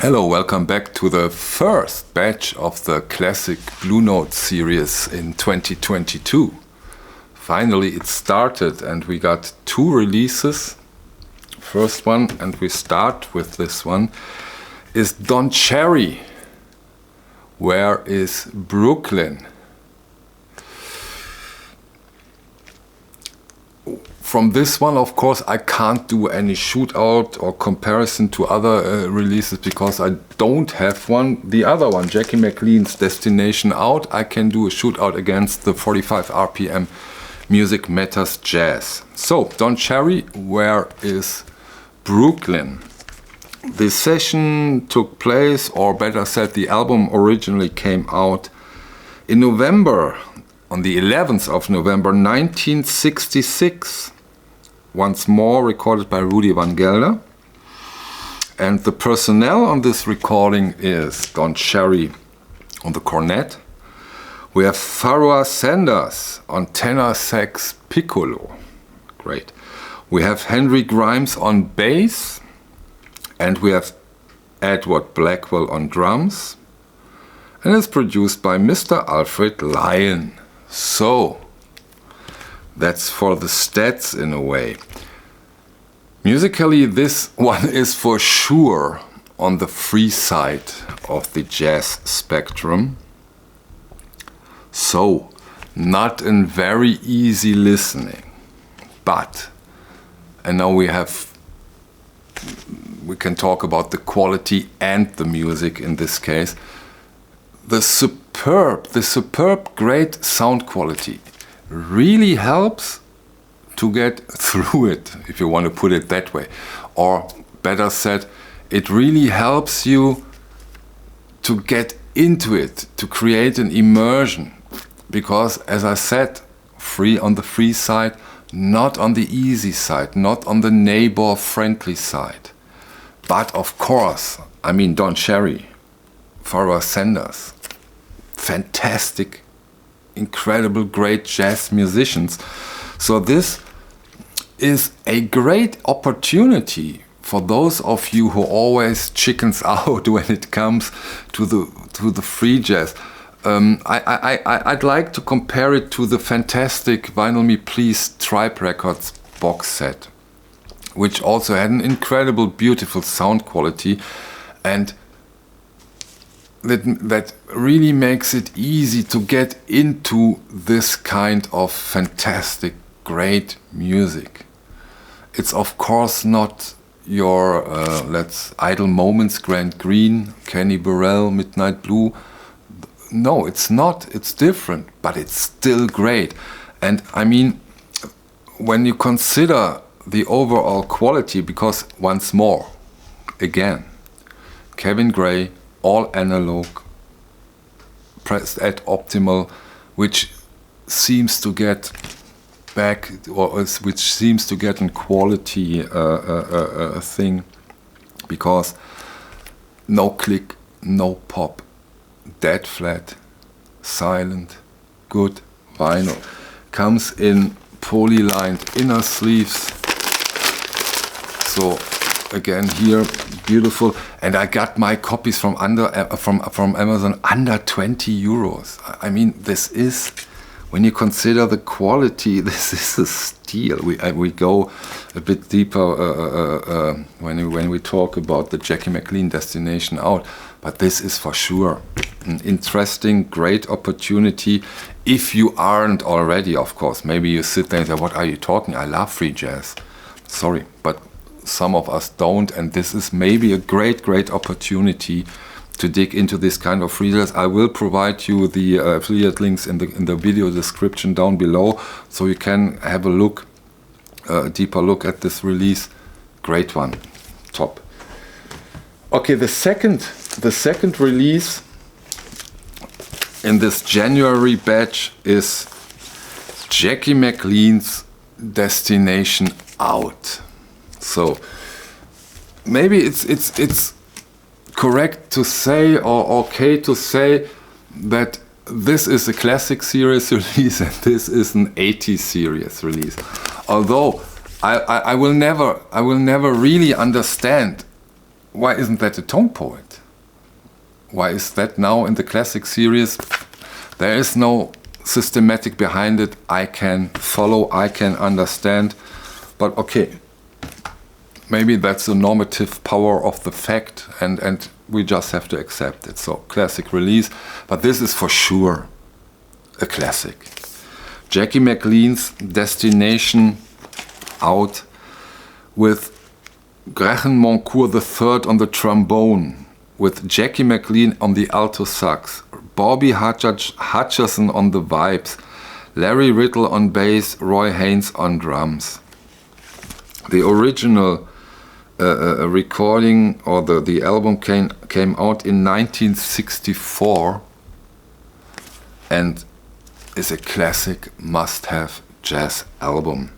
Hello, welcome back to the first batch of the classic Blue Note series in 2022. Finally it started and we got 2 releases. First one, and we start with this one, is Don Cherry Where is Brooklyn? From this one, of course, I can't do any shootout or comparison to other releases because I don't have one. The other one, Jackie McLean's Destination Out, I can do a shootout against the 45 RPM Music Matters Jazz. So, Don Cherry, Where is Brooklyn? The session took place, or better said, the album originally came out in November, on the 11th of November 1966. Once more recorded by Rudy Van Gelder. And the personnel on this recording is Don Cherry on the cornet. We have Pharoah Sanders on tenor sax piccolo. Great. We have Henry Grimes on bass. And we have Edward Blackwell on drums. And it's produced by Mr. Alfred Lyon. So, that's for the stats in a way. Musically, this one is for sure on the free side of the jazz spectrum. So, not in very easy listening. But, and now we can talk about the quality and the music in this case. The superb great sound quality really helps to get through it, if you want to put it that way. Or better said, it really helps you to get into it, to create an immersion. Because, as I said, free on the free side, not on the easy side, not on the neighbor-friendly side. But of course, I mean Don Cherry, Pharoah Sanders, fantastic, incredible, great jazz musicians. So this is a great opportunity for those of you who always chickens out when it comes to the free jazz. I'd like to compare it to the fantastic Vinyl Me Please Tribe Records box set, which also had an incredible, beautiful sound quality, and that really makes it easy to get into this kind of fantastic, great music. It's of course not your Idle Moments, Grant Green, Kenny Burrell, Midnight Blue. No, it's not. It's different, but it's still great. And I mean, when you consider the overall quality, because once more, again, Kevin Gray, all analog, pressed at optimal, which seems to get back, which seems to get in quality thing, because no click, no pop, dead flat, silent, good vinyl, comes in poly-lined inner sleeves. So again here, beautiful, and I got my copies from Amazon under 20 euros. I mean, this is, when you consider the quality, this is a steal. We go a bit deeper when we talk about the Jackie McLean Destination Out, but this is for sure an interesting, great opportunity. If you aren't already, of course, maybe you sit there and say, what are you talking? I love free jazz. Sorry, but some of us don't, and this is maybe a great opportunity to dig into this kind of free jazz. I will provide you the affiliate links in the video description down below, so you can have a look, a deeper look at this release. Great one, top. Okay, the second release in this January batch is Jackie McLean's Destination Out. So maybe it's correct to say, or okay to say, that this is a classic series release and this is an 80s series release. Although I will never really understand why isn't that a tone poet? Why is that now in the classic series? There is no systematic behind it. I can follow, I can understand, but okay, maybe that's the normative power of the fact, and we just have to accept it. So classic release, but this is for sure a classic. Jackie McLean's Destination, out with Graham Moncourt III on the trombone, with Jackie McLean on the alto sax, Bobby Hutcherson on the vibes, Larry Riddle on bass, Roy Haynes on drums. The original recording, or the album came out in 1964 and is a classic must-have jazz album.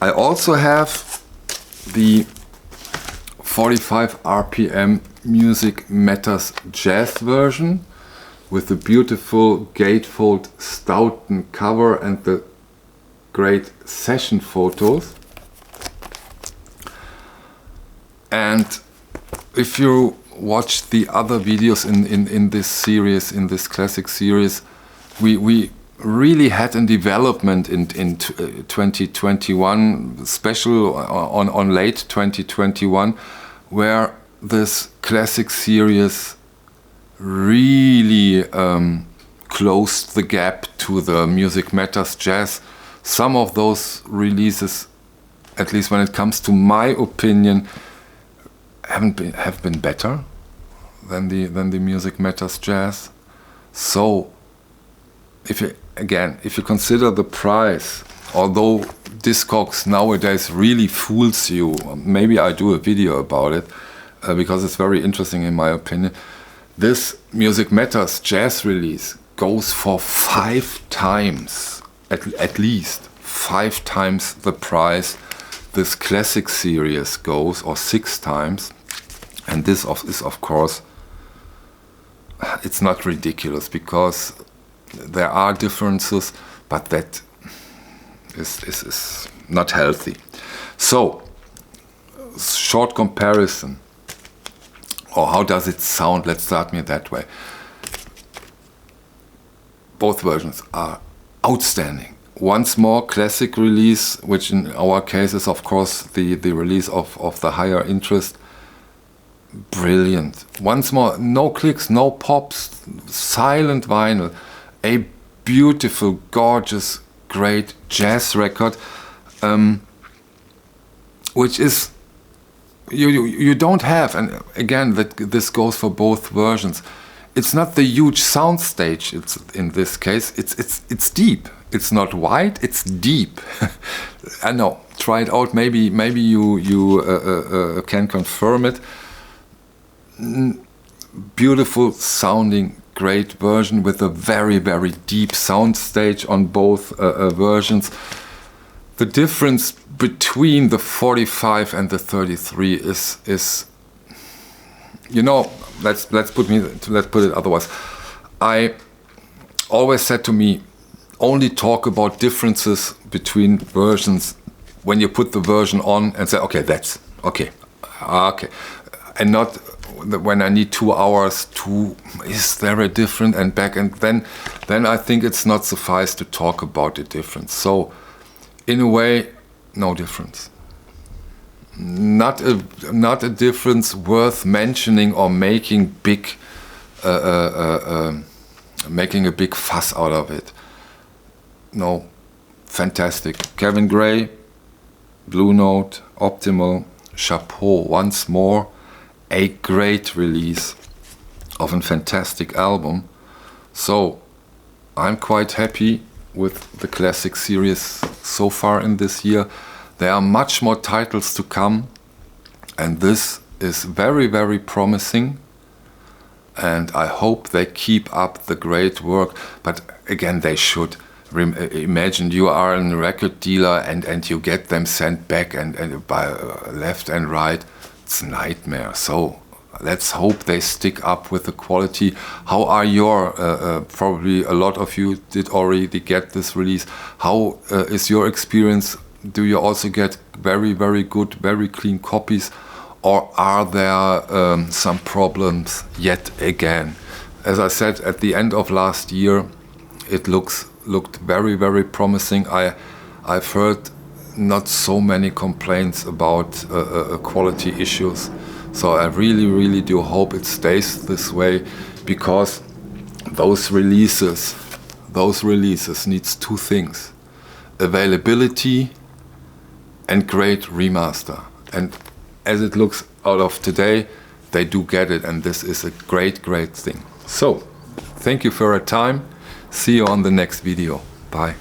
I also have the 45 RPM Music Matters jazz version with the beautiful gatefold Stoughton cover and the great session photos. And if you watch the other videos in this series, in this classic series, we really had a development in 2021, special on late 2021, where this classic series really closed the gap to the Music Matters jazz. Some of those releases, at least when it comes to my opinion, have been better than the Music Matters jazz. So if you consider the price, although Discogs nowadays really fools you, maybe I do a video about it because it's very interesting in my opinion. This Music Matters jazz release goes for 5 times, at least 5 times the price this classic series goes, or 6 times. And this is of course, it's not ridiculous because there are differences, but that is not healthy. So, short comparison, or how does it sound? Let's start me that way. Both versions are outstanding. Once more, classic release, which in our case is of course the release of the higher interest. Brilliant. Once more, no clicks, no pops, silent vinyl. A beautiful, gorgeous, great jazz record, which is you don't have, and again this goes for both versions. It's not the huge sound stage. It's in this case. It's deep. It's not wide. It's deep. I know. Try it out. Maybe you can confirm it. Beautiful sounding, great version with a very, very deep sound stage on both versions. The difference between the 45 and the 33 is you know, let's put it otherwise. I always said to me, only talk about differences between versions when you put the version on and say, okay, that's okay, and not when I need 2 hours to, is there a difference and back, and then I think it's not suffice to talk about the difference. So in a way, no difference. Not a difference worth mentioning or making making a big fuss out of it. No, fantastic. Kevin Gray, Blue Note, Optimal, chapeau once more. A great release of a fantastic album. So I'm quite happy with the classic series so far in this year. There are much more titles to come, and this is very, very promising, and I hope they keep up the great work. But again, they should. Imagine you are a record dealer and you get them sent back and by left and right. It's a nightmare. So let's hope they stick up with the quality. How are your, probably a lot of you did already get this release. How is your experience? Do you also get very, very good, very clean copies? or are there some problems yet again? As I said, at the end of last year, it looked very, very promising. I've heard not so many complaints about quality issues. So I really, really do hope it stays this way, because those releases needs two things: availability and great remaster. And as it looks out of today, they do get it, and this is a great, great thing. So, thank you for your time. See you on the next video. Bye.